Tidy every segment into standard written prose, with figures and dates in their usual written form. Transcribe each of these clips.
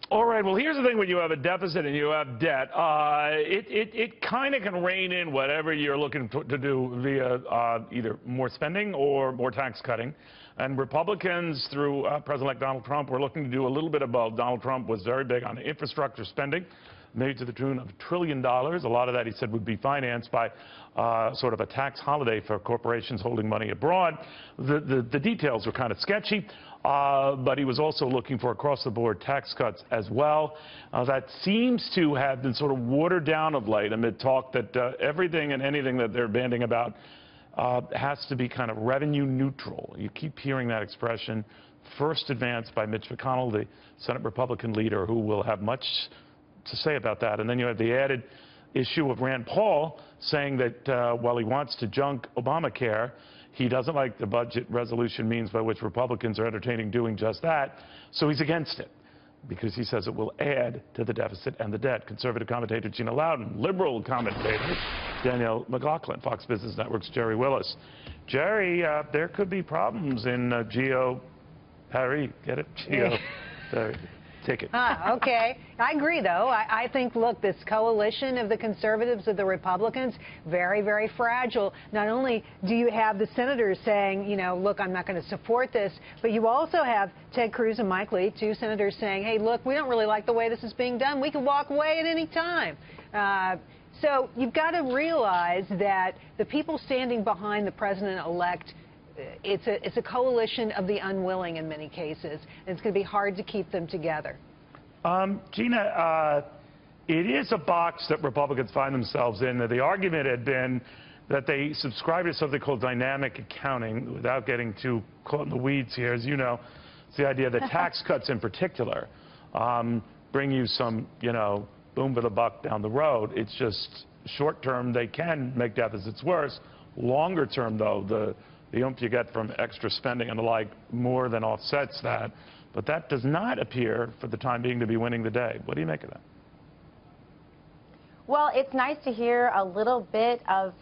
All right, well, here's the thing when you have a deficit and you have debt. It kind of can rein in whatever you're looking to do via either more spending or more tax cutting. And Republicans, through President-elect Donald Trump, were looking to do a little bit of both. Donald Trump was very big on infrastructure spending, made to the tune of $1 trillion. A lot of that, he said, would be financed by sort of a tax holiday for corporations holding money abroad. The details were kind of sketchy. But he was also looking for across-the-board tax cuts as well. That seems to have been sort of watered down of late amid talk that everything and anything that they're banding about has to be kind of revenue neutral. You keep hearing that expression, first advanced by Mitch McConnell, the Senate Republican leader, who will have much to say about that. And then you have the added issue of Rand Paul saying that while he wants to junk Obamacare, he doesn't like the budget resolution means by which Republicans are entertaining doing just that, so he's against it because he says it will add to the deficit and the debt. Conservative commentator Gina Loudon, liberal commentator Danielle McLaughlin, Fox Business Network's Gerri Willis. Gerri, there could be problems in Harry, get it? Ticket. Okay. I agree, though. I think, look, this coalition of the conservatives, of the Republicans, very, very fragile. Not only do you have the senators saying, you know, look, I'm not going to support this, but you also have Ted Cruz and Mike Lee, two senators, saying, hey, look, we don't really like the way this is being done. We can walk away at any time. So you've got to realize that the people standing behind the president-elect, it's a coalition of the unwilling in many cases, and it's going to be hard to keep them together. Gina, it is a box that Republicans find themselves in. The argument had been that they subscribe to something called dynamic accounting. Without getting too caught in the weeds here, as you know, it's the idea that tax cuts in particular bring you some, you know, boom for the buck down the road. It's just short term they can make deficits worse. Longer term, though, the oomph you get from extra spending and the like more than offsets that. But that does not appear, for the time being, to be winning the day. What do you make of that? Well, it's nice to hear a little bit of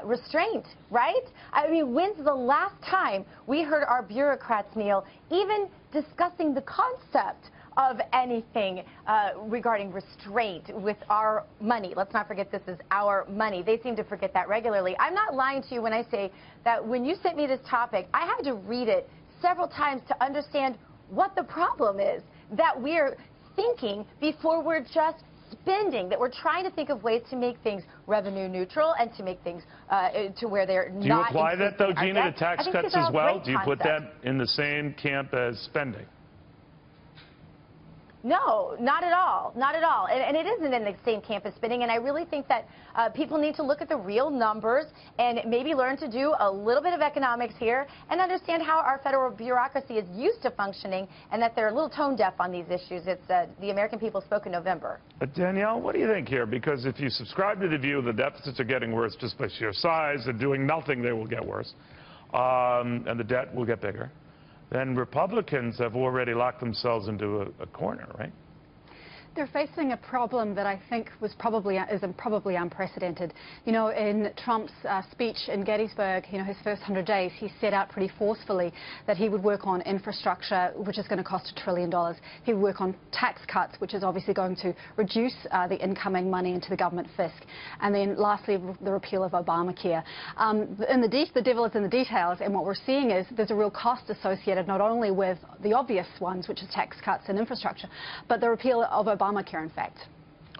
restraint, right? I mean, when's the last time we heard our bureaucrats, Neil, even discussing the concept of anything regarding restraint with our money? Let's not forget this is our money. They seem to forget that regularly. I'm not lying to you when I say that when you sent me this topic, I had to read it several times to understand what the problem is, that we're thinking before we're just spending, that we're trying to think of ways to make things revenue neutral and to make things to where they're not. Do you apply that, though, Gina, to tax cuts as well? Do you put that in the same camp as spending? No, not at all. Not at all. And it isn't in the same camp as spending. And I really think that people need to look at the real numbers and maybe learn to do a little bit of economics here and understand how our federal bureaucracy is used to functioning and that they're a little tone deaf on these issues. It's the American people spoke in November. Danielle, what do you think here? Because if you subscribe to the view the deficits are getting worse just by sheer size and doing nothing, they will get worse, and the debt will get bigger, then Republicans have already locked themselves into a corner, right? They're facing a problem that I think is probably unprecedented. You know, in Trump's speech in Gettysburg, you know, his first 100 days, he set out pretty forcefully that he would work on infrastructure, which is going to cost $1 trillion. He would work on tax cuts, which is obviously going to reduce the incoming money into the government fisc. And then lastly, the repeal of Obamacare. The devil is in the details, and what we're seeing is there's a real cost associated not only with the obvious ones, which is tax cuts and infrastructure, but the repeal of Obamacare, in fact.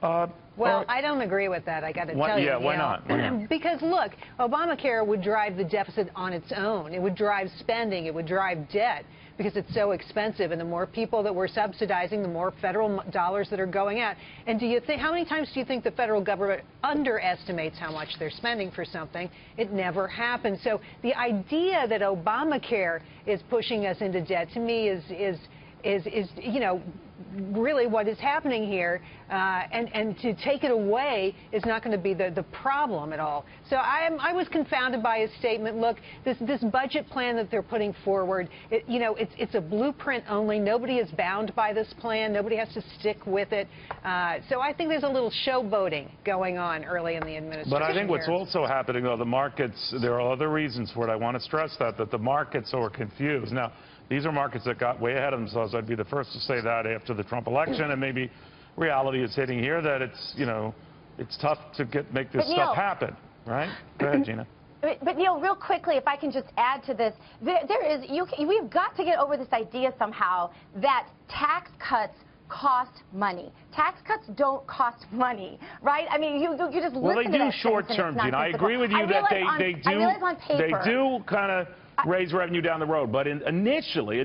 Well, I don't agree with that, I got to tell you. Yeah, why not? Why not? Because, look, Obamacare would drive the deficit on its own. It would drive spending. It would drive debt because it's so expensive. And the more people that we're subsidizing, the more federal dollars that are going out. And do you think, how many times do you think the federal government underestimates how much they're spending for something? It never happens. So the idea that Obamacare is pushing us into debt, to me, is you know, really what is happening here, and to take it away is not going to be the problem at all. So I was confounded by his statement. Look, this budget plan that they're putting forward, you know, it's a blueprint only. Nobody is bound by this plan. Nobody has to stick with it. So I think there's a little showboating going on early in the administration. But I think what's also happening, though, the markets, there are other reasons for it. I want to stress that the markets are confused. Now, These are markets that got way ahead of themselves. I'd be the first to say that after the Trump election, and maybe reality is hitting here that it's, you know, it's tough to make this stuff happen, right? Go ahead, Gina. But Neil, real quickly, if I can just add to this, we've got to get over this idea somehow that tax cuts cost money. Tax cuts don't cost money, right? I mean, you just well, listen they to do short term, Gina. I agree with you that they do kind of raise revenue down the road, but initially,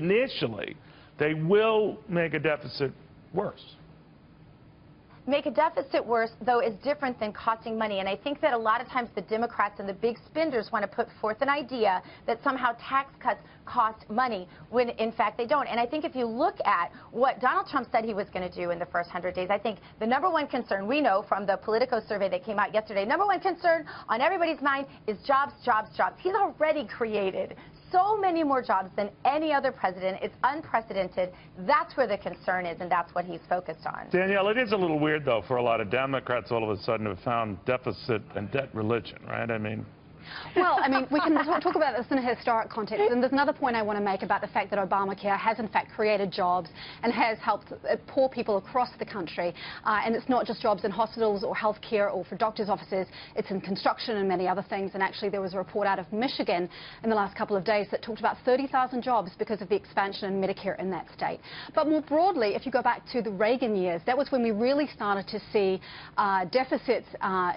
they will make a deficit worse. Make a deficit worse, though, is different than costing money. And I think that a lot of times the Democrats and the big spenders want to put forth an idea that somehow tax cuts cost money, when in fact they don't. And I think if you look at what Donald Trump said he was going to do in the first 100 days, I think the #1 concern we know from the Politico survey that came out yesterday, #1 concern on everybody's mind is jobs, jobs, jobs. He's already created so many more jobs than any other president. It's unprecedented. That's where the concern is, and that's what he's focused on. Danielle, it is a little weird, though, for a lot of Democrats all of a sudden to have found deficit and debt religion, right? I mean... Well, I mean, we can talk about this in a historic context, and there's another point I want to make about the fact that Obamacare has in fact created jobs and has helped poor people across the country, and it's not just jobs in hospitals or healthcare or for doctors' offices, it's in construction and many other things. And actually there was a report out of Michigan in the last couple of days that talked about 30,000 jobs because of the expansion in Medicare in that state. But more broadly, if you go back to the Reagan years, that was when we really started to see deficits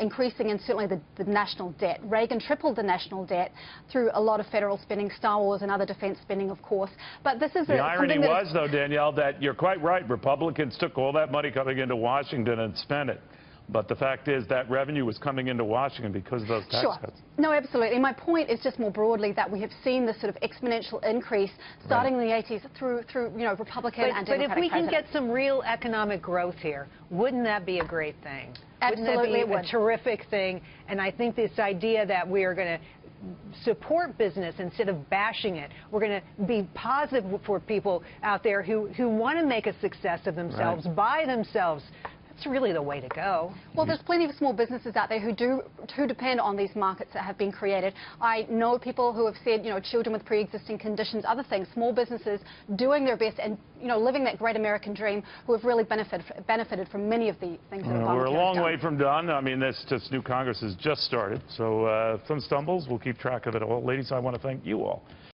increasing, and certainly the national debt. Reagan tripled the national debt through a lot of federal spending, Star Wars and other defense spending, of course. But this is the irony was, though, Danielle, that you're quite right. Republicans took all that money coming into Washington and spent it. But the fact is that revenue was coming into Washington because of those tax cuts. No, absolutely. My point is just more broadly that we have seen this sort of exponential increase starting in the 80s through you know, Republican and Democratic But if we can presidents. get some real economic growth here, wouldn't that be a great thing? Absolutely, wouldn't that be a terrific thing? And I think this idea that we are going to support business instead of bashing it. We're going to be positive for people out there who want to make a success of themselves, by themselves. That's really the way to go. Well, there's plenty of small businesses out there who depend on these markets that have been created. I know people who have said, you know, children with pre-existing conditions, other things, small businesses doing their best and, you know, living that great American dream, who have really benefited from many of the things that Obamacare We're a long has done. way from done. I mean, this new Congress has just started. So some stumbles. We'll keep track of it all. Ladies, I want to thank you all.